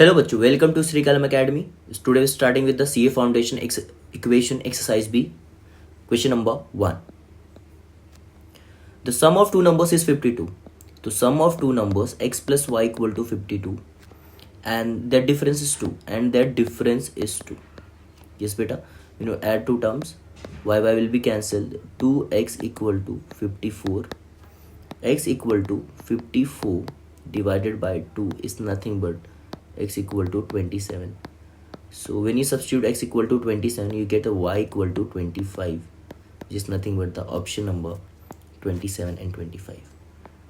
Hello बच्चों, welcome to Shri Kalam academy. Today starting with the CA foundation equation exercise B. Question number 1. The sum of two numbers is 52. तो sum of two numbers x plus y equal to 52 and their difference is 2 and their difference is 2. Yes beta, add two terms, y will be cancelled. 2x equal to 54. X equal to 54 divided by 2 is nothing but x equal to 27. So when you substitute x equal to 27, you get a y equal to 25, which is nothing but the option number 27 and 25.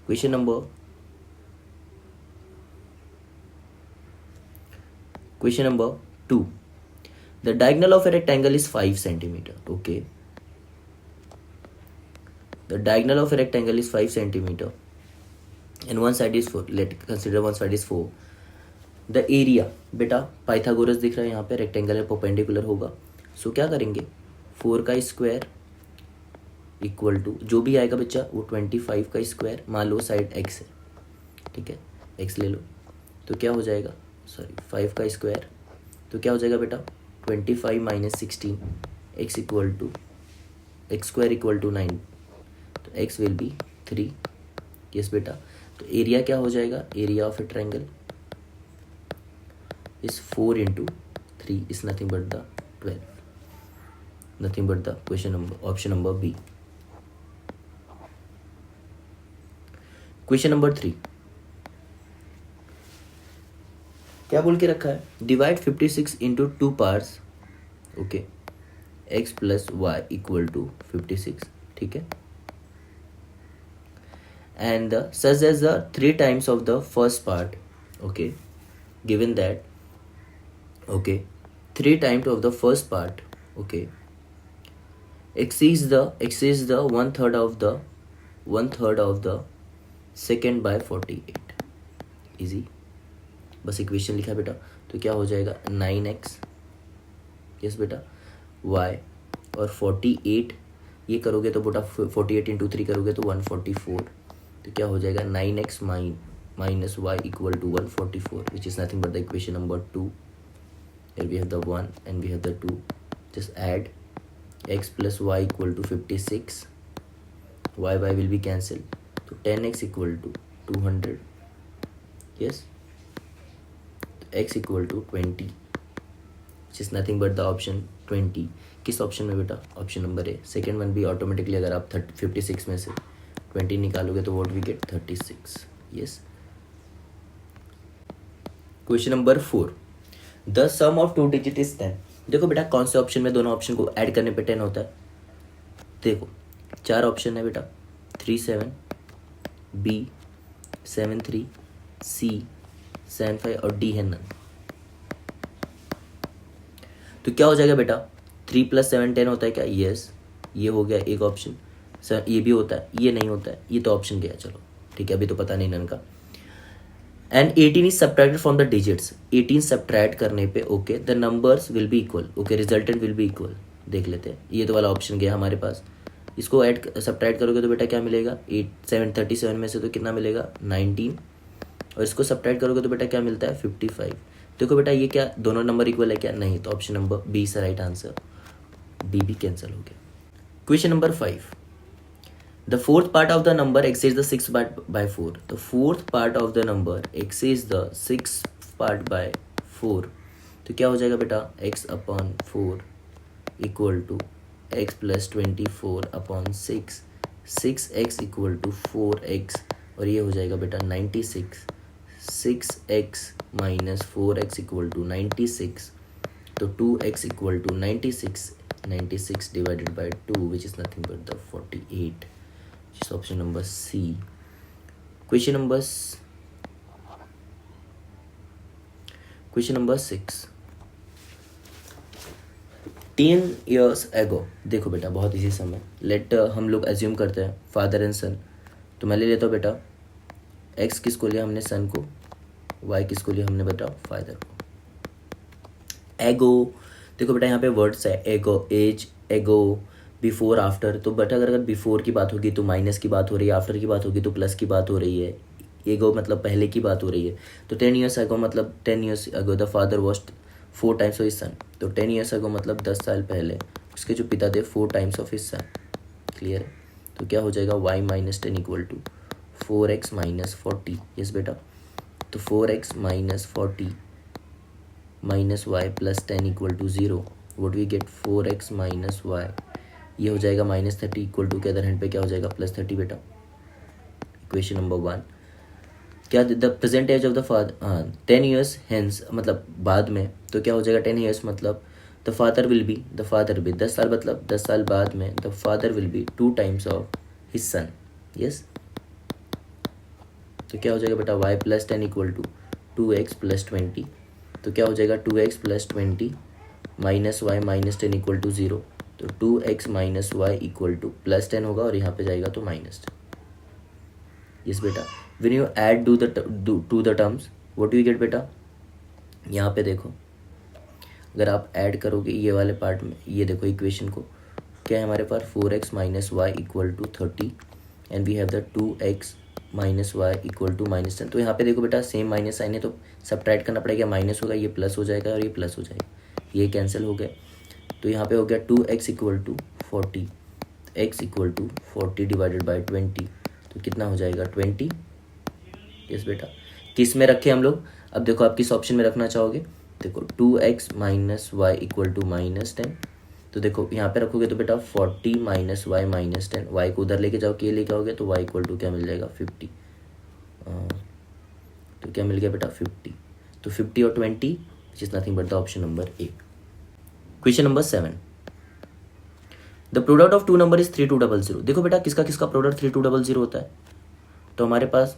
Question number 2. The diagonal of a rectangle is 5 centimeter. Okay. The diagonal of a rectangle is 5 centimeter and one side is 4. Let's consider one side is 4. The area बेटा Pythagoras दिख रहा है यहाँ पे, rectangle है, perpendicular होगा. सो क्या करेंगे, 4 का स्क्वायर इक्वल टू जो भी आएगा बच्चा वो 25 का स्क्वायर. मान लो साइड x है, ठीक है, x ले लो तो क्या हो जाएगा, 5 का स्क्वायर तो क्या हो जाएगा बेटा 25 minus 16 x equal to X square equal to 9. तो x विल बी 3. यस बेटा, तो एरिया क्या हो जाएगा, area of A triangle is 4 into 3 is nothing but the 12. Nothing but the option number B. Question number 3. क्या बोल के रखा है, divide 56 into 2 parts. Okay, x plus y equal to 56. ठीक है, and such as the 3 times of the first part. Okay, given that 3 times of the first part, okay, exceeds the 1/3 of the second by 48. Easy, बस equation लिखा बेटा. तो क्या हो जाएगा 9x, yes बेटा, y और 48 ये करोगे तो बेटा 48 इंटू 3 करोगे तो 144. तो क्या हो जाएगा 9x minus y equal to 144, which is nothing but the equation number 2. Here we have the 1 and we have the 2. Just add x plus y equal to 56. Y will be cancelled. So 10x equal to 200. Yes. X equal to 20, which is nothing but the option 20. किस option में बेटा, option number A. Second one भी automatically अगर आप 56 में से 20 निकालोगे तो what we get 36. Yes. Question number 4. The sum of 2 digit is 10. देखो बेटा कौन से ऑप्शन में दोनों ऑप्शन को ऐड करने पे 10 होता है. देखो 4 ऑप्शन है बेटा, 3 7, B 7 3, C 7 5 और D है नन. तो क्या हो जाएगा बेटा, 3 + 7 10 होता है क्या, यस. ये हो गया एक ऑप्शन. सर ये भी होता है, ये नहीं होता है, ये तो ऑप्शन गया. चलो ठीक है, अभी तो पता नहीं नन का. And 18 is subtracted from the digits. 18 subtract करने पे okay the numbers will be equal. Okay, resultant will be equal. देख लेते हैं, ये तो वाला ऑप्शन गया हमारे पास. इसको ऐड सब्ट्रैक्ट करोगे तो बेटा क्या मिलेगा, 37 में से तो कितना मिलेगा 19, और इसको सब्ट्रैक्ट करोगे तो बेटा क्या मिलता है 55. देखो बेटा ये क्या दोनों नंबर इक्वल है क्या, नहीं. तो option number B is right answer, D भी कैंसिल हो गया. Question number 5. The fourth part of the number exceeds the sixth part by 4. The fourth part of the number exceeds the sixth part by 4. तो क्या हो जाएगा बेटा, x upon 4 equal to x plus 24 upon 6. 6x equal to 4x और ये हो जाएगा बेटा 96. 6x minus 4x equal to 96. तो 2x equal to 96. 96 divided by 2, which is nothing but the 48. Which is option number C. Question number 6. 10 years ago. देखो बेटा बहुत easy समय. लेट हम लोग एज्यूम करते हैं फादर एंड सन. तो मैं ले लेता हूँ बेटा, x किसको लिया हमने, सन को. y किसको लिया हमने बेटा, फादर को. एगो, देखो बेटा यहाँ पे वर्ड्स है, एगो एज, एगो बिफोर आफ्टर. तो बेटा अगर बिफोर की बात होगी तो माइनस की बात हो रही है, आफ्टर की बात होगी तो प्लस की बात हो रही है. ये गो मतलब पहले की बात हो रही है। तो 10 ईयर्स अगो मतलब 10 years ago the father wash 4 times of his सन। तो 10 ईयर्स अगो मतलब 10 साल पहले उसके जो पिता थे 4 times of his son. Clear है? तो क्या हो जाएगा y minus 10 equal to 4x minus 40। Yes बेटा, तो 4x minus 40 minus Y plus 10 equal to 0। What we get 4x minus Y, ये हो जाएगा माइनस 30 इक्वल टू के अदर हैंड पे क्या हो जाएगा प्लस 30 बेटा। इक्वेशन नंबर 1 क्या the present age of the father, हाँ 10 ईयर्स हेंस मतलब बाद में, तो क्या हो जाएगा 10 ईयर्स मतलब द फादर विल बी 10 साल मतलब 10 साल बाद में the father will be 2 times of his son. Yes, तो क्या हो जाएगा बेटा y plus 10 equal to 2x plus 20। तो क्या हो जाएगा 2x plus 20 minus Y minus 10 equal to 0। तो 2x minus Y equal to plus 10 होगा और यहाँ पे जाएगा तो माइनस 10। यस बेटा, when you add to the terms what you get बेटा, यहाँ पे देखो अगर आप ऐड करोगे ये वाले पार्ट में, ये देखो इक्वेशन को, क्या है हमारे पास 4x minus Y equal to 30 and we have the 2x minus Y equal to minus 10। तो यहाँ पे देखो बेटा सेम माइनस साइन है तो सब्ट्रैक्ट करना पड़ेगा, माइनस होगा ये प्लस हो जाएगा और ये प्लस हो जाएगा, ये कैंसिल हो गया। तो यहाँ पे हो गया 2x equal to 40, x equal to 40 divided by 20, तो कितना हो जाएगा 20। यस बेटा, किस में रखे हम लोग, अब देखो आप किस ऑप्शन में रखना चाहोगे, देखो 2x minus Y equal to minus 10। तो देखो यहाँ पे रखोगे तो बेटा 40 माइनस वाई माइनस 10, वाई को उधर लेके जाओ, के लेके आओगे तो y इक्वल टू क्या मिल जाएगा 50। तो क्या मिल गया बेटा 50। तो 50 और 20 which is nothing but the option number A. Question number 7, the product of two number is 3200। देखो बेटा किसका किसका प्रोडक्ट 3200 होता है, तो हमारे पास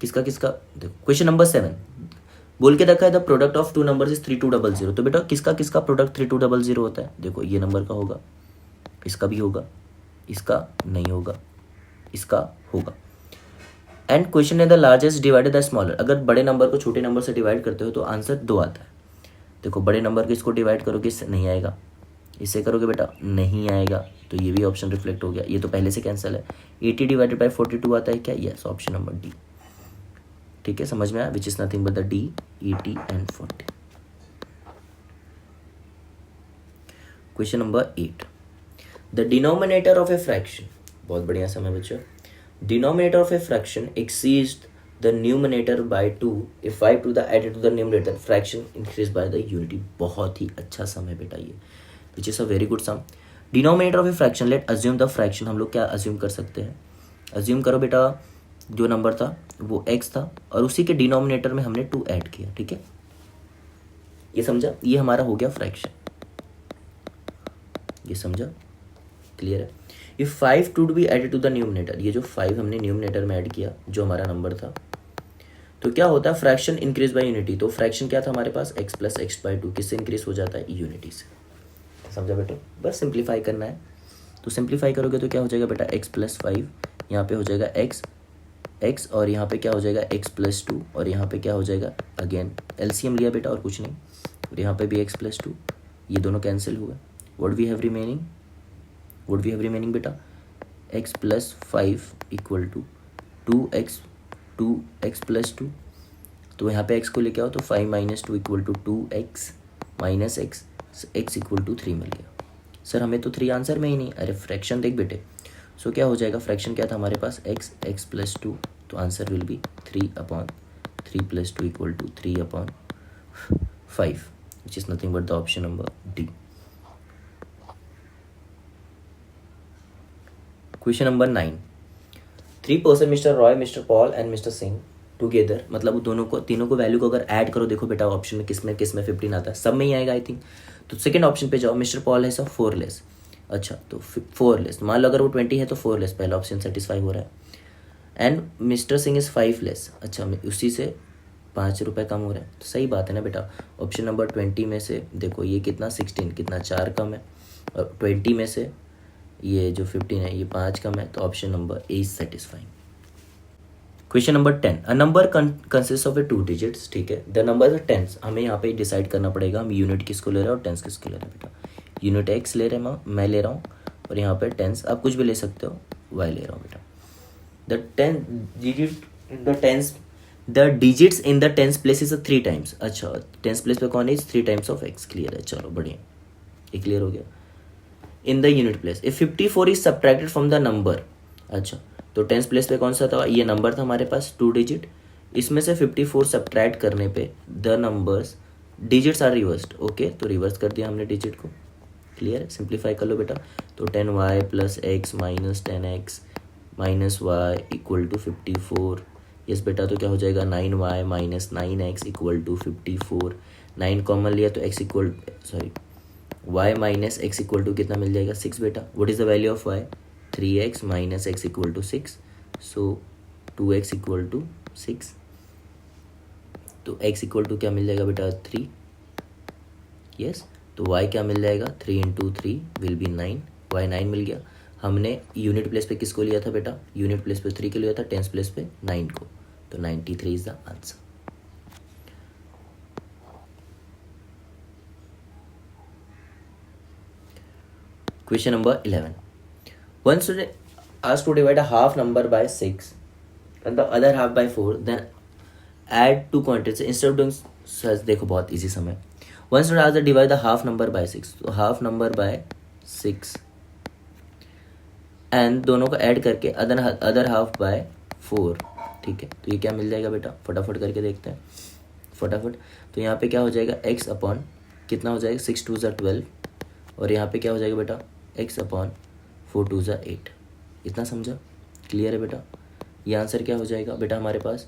किसका किसका, देखो क्वेश्चन नंबर 7 बोल के रखा है the product of two number is 3200। तो बेटा किसका किसका प्रोडक्ट 3200 होता है, देखो ये नंबर का होगा, इसका भी होगा, इसका नहीं होगा, इसका होगा। एंड क्वेश्चन है the largest divided the smaller. अगर बड़े नंबर को छोटे नंबर से डिवाइड करते हो तो आंसर 2 आता है। देखो बड़े नंबर को इसको डिवाइड करोगे इससे नहीं आएगा, इससे करोगे बेटा नहीं आएगा, तो ये भी ऑप्शन रिफ्लेक्ट हो गया, ये तो पहले से कैंसिल है। 80 डिवाइडेड बाई 42 आता है क्या, यस ऑप्शन नंबर डी। ठीक है, समझ में आया, which is nothing but the D 80 and 40। Question number 8, the denominator of a fraction, बहुत बढ़िया समय बच्चों, denominator of a fraction exceeds the numerator by 2 if 5 to the added to the numerator fraction increased by the unity। बहुत ही अच्छा सम है बेटा ये, which is a very good sum. Denominator of a fraction, let assume the fraction, हम लोग क्या assume कर सकते हैं, अज्यूम करो बेटा जो नंबर था वो x था और उसी के डिनोमिनेटर में हमने 2 ऐड किया। ठीक है, ये समझा, ये हमारा हो गया फ्रैक्शन, ये समझा, क्लियर है। If 5 to be added to the numerator, ये जो 5 हमने न्यूमिनेटर में ऐड किया जो हमारा नंबर था, तो क्या होता है फ्रैक्शन इंक्रीज बाय यूनिटी। तो फ्रैक्शन क्या था हमारे पास x प्लस एक्स बाई 2, किससे इंक्रीज हो जाता है, यूनिटी से। समझा बेटा, बस सिंप्लीफाई करना है, तो सिंप्लीफाई करोगे तो क्या हो जाएगा बेटा x प्लस 5, यहाँ पे हो जाएगा x और यहाँ पे क्या हो जाएगा x प्लस 2 और यहाँ पे क्या हो जाएगा, अगेन एलसीएम लिया बेटा और कुछ नहीं, और यहाँ पे भी x प्लस 2, ये दोनों कैंसिल हुए। व्हाट वी हैव रिमेनिंग बेटा x plus 5 equal to 2x plus 2, तो यहाँ पे x को लेके आओ तो 5 minus 2 equal to 2x minus x equal to 3 मिल गया। सर हमें तो 3 आंसर में ही नहीं, अरे फ्रैक्शन देख बेटे, सो क्या हो जाएगा, फ्रैक्शन क्या था हमारे पास x प्लस 2, तो answer will be 3/3 plus 2 equal to 3/5 which is nothing but the option number D. Question number 9, 3 person mister Roy, mister Paul and mister Singh together, मतलब दोनों को तीनों को वैल्यू को अगर ऐड करो, देखो बेटा ऑप्शन में किस में 15 आता है, सब में ही आएगा आई थिंक। तो सेकंड ऑप्शन पे जाओ, मिस्टर पॉल है सब 4 लेस, अच्छा तो 4 लेस, मान लो अगर वो 20 है तो 4 लेस, पहला ऑप्शन सेटिस्फाई हो रहा है। And mister Singh is 5 less, अच्छा उसी से 5 रुपये कम हो रहा है, तो सही बात है ना बेटा। ऑप्शन नंबर 20 में से देखो ये कितना 16, कितना 4 कम है, और 20 में से ये जो 15 है ये 5 कम है, तो option number A is satisfying. Question number 10, a number consist of A 2 digits, ठीक है, द नंबर टेंस, हमें यहाँ पे डिसाइड करना पड़ेगा हम यूनिट किसको ले रहे हैं और टेंस किसको ले रहे हैं बेटा। यूनिट x ले रहे हैं मैं ले रहा हूँ, और यहाँ पे टेंस आप कुछ भी ले सकते हो, y ले रहा हूँ बेटा। The 10 digit in the tens the digits in the tens place is 3 times. अच्छा, टेंस प्लेस पे कौन है? 3 टाइम्स ऑफ एक्स. क्लियर है, चलो बढ़िया, ये क्लियर हो गया. In the unit place if 54 is subtracted from the number. अच्छा, तो टेंस प्लेस पे कौन सा था? ये नंबर था हमारे पास 2 डिजिट. इसमें से 54 सब्ट्रैक्ट करने पे the numbers digits are reversed. Okay, तो रिवर्स कर दिया हमने डिजिट को. क्लियर है, सिंप्लीफाई कर लो बेटा. तो 10y plus X minus 10x minus Y equal to 54. Yes बेटा, तो क्या हो जाएगा? 9y minus 9x equal to 54. 9 common लिया तो x equal y minus X equal to कितना मिल जाएगा? 6 बेटा. What is the value of y? 3x minus X equal to 6. So 2x equal to 6. तो x इक्वल टू क्या मिल जाएगा बेटा? 3. यस, तो y क्या मिल जाएगा? 3 इंटू 3 विल बी 9. y 9 मिल गया. हमने यूनिट प्लेस पे किसको लिया था बेटा? यूनिट प्लेस पे 3 को लिया था, टेंस प्लेस पे 9 को. तो 93 is the answer. Question number 11. One student asked to divide a half number by 6 and the other half by 4. Then add two quantities. Instead of doing such, देखो बहुत easy समय. One student asked to divide the half number by 6. तो half number by 6 and दोनों को add करके other half bye 4. ठीक है, तो ये क्या मिल जाएगा बेटा? फटाफट करके देखते हैं फटाफट. तो यहाँ पे क्या हो जाएगा? x अपॉन कितना हो जाएगा? 6 2 12. और यहाँ पे क्या हो जाएगा बेटा? x upon 4 2 8. इतना समझा? क्लियर है बेटा? ये आंसर क्या हो जाएगा बेटा हमारे पास?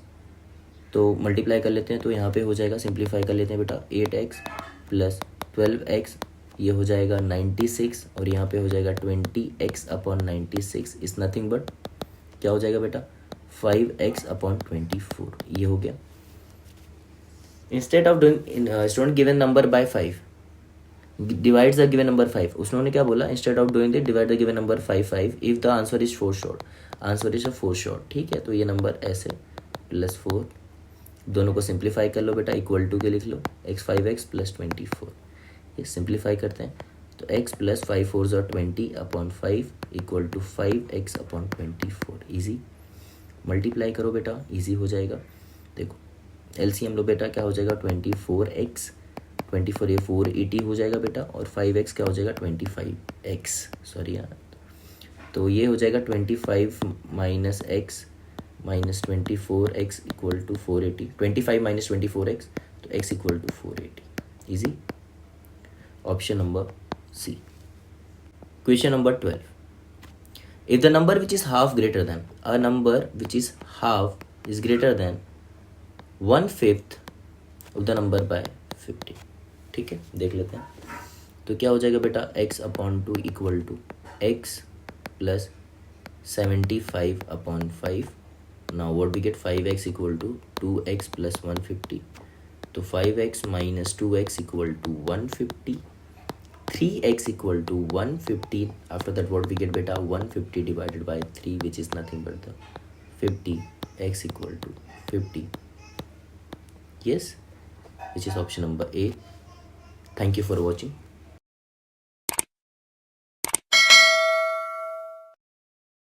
तो मल्टीप्लाई कर लेते हैं, तो यहाँ पे हो जाएगा, सिंप्लीफाई कर लेते हैं बेटा. 8x प्लस 12x ये हो जाएगा 96. और यहाँ पे हो जाएगा 20x upon 96 is nothing but क्या हो जाएगा बेटा? 5x upon 24. ये हो गया. Instead of doing student given number by 5 divides the given number 5. उसने क्या बोला? Instead of doing the divide the given number 5 if the answer is 4 short. Answer is 4 short. ठीक है, तो ये नंबर ऐसे प्लस 4. दोनों को सिंप्लीफाई कर लो बेटा, इक्वल टू के लिख लो. x 5x plus 24. ये सिंप्लीफाई करते हैं तो x plus 5 4 20 upon 5 equal to 5x upon 24. Easy. Multiply करो बेटा, ईजी हो जाएगा. देखो एलसीएम लो बेटा, क्या हो जाएगा? 24x 24 ये 480 हो जाएगा बेटा. और 5x क्या हो जाएगा? 25x. सॉरी यार, तो ये हो जाएगा 25 minus X minus 24x equal to 480. 25 minus 24x तो x equal to 480. Easy. Option number C. Question number 12. If the number which is half greater than a number which is half is greater than 1/5 of the number by 50. ठीक है, देख लेते हैं. तो क्या हो जाएगा बेटा? x upon 2 equal to x plus 75 upon 5. Now what we get? 5x equal to 2x plus 150. तो 5x minus 2x equal to 150. 3x equal to 150. After that what we get beta? 150 divided by 3 which is nothing but the 50. X equal to 50. Yes, which is option number A. Thank you for watching.